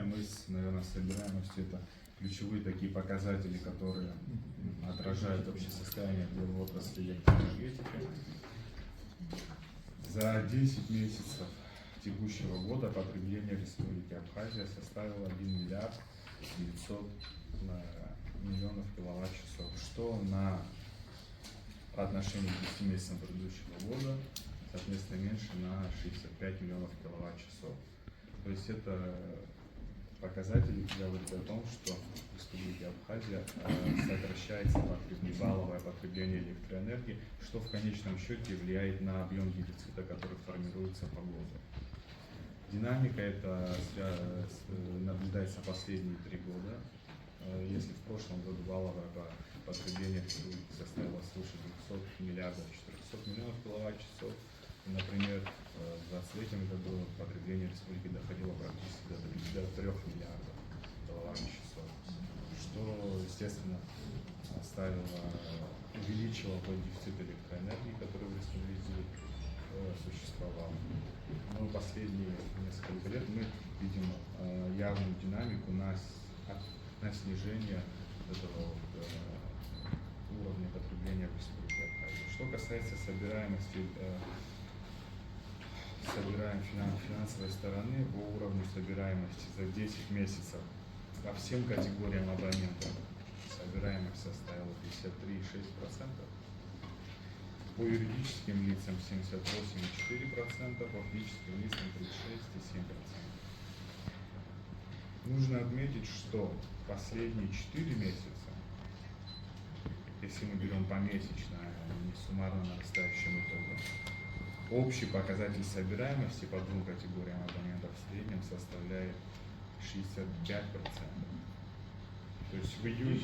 населения. Мы, наверное, собираемостью это ключевые такие показатели, которые отражают общее состояние в отрасли электроэнергетики. За 10 месяцев текущего года потребление Республики Абхазия составило 1 миллиард 900 миллионов киловатт-часов, что по отношению к 10 месяцам предыдущего года, соответственно, меньше на 65 миллионов киловатт-часов. То есть это показатели говорят о том, что в Республике Абхазия сокращается валовое потребление электроэнергии, что в конечном счете влияет на объем дефицита, который формируется по году. Динамика это наблюдается последние 3 года. Если в прошлом году валовое потребление республики составило свыше 200 миллиардов 400 миллионов киловатт-часов, например, в 2023 году потребление республики доходило практически до 3 миллиардов киловатт-часов, что, естественно, увеличило тот дефицит электроэнергии, который в республике существовал. Но последние несколько лет мы видим явную динамику на снижение этого уровня потребления в республике Абхазия. Что касается финансовой стороны, по уровню собираемости за 10 месяцев по всем категориям абонентов собираемость составила 53,6%, по юридическим лицам 78,4%, по физическим лицам 36,7%. Нужно отметить, что последние 4 месяца, если мы берем помесячно, а не суммарно нарастающим итогом, общий показатель собираемости по 2 категориям абонентов в среднем составляет 65%. То есть в июне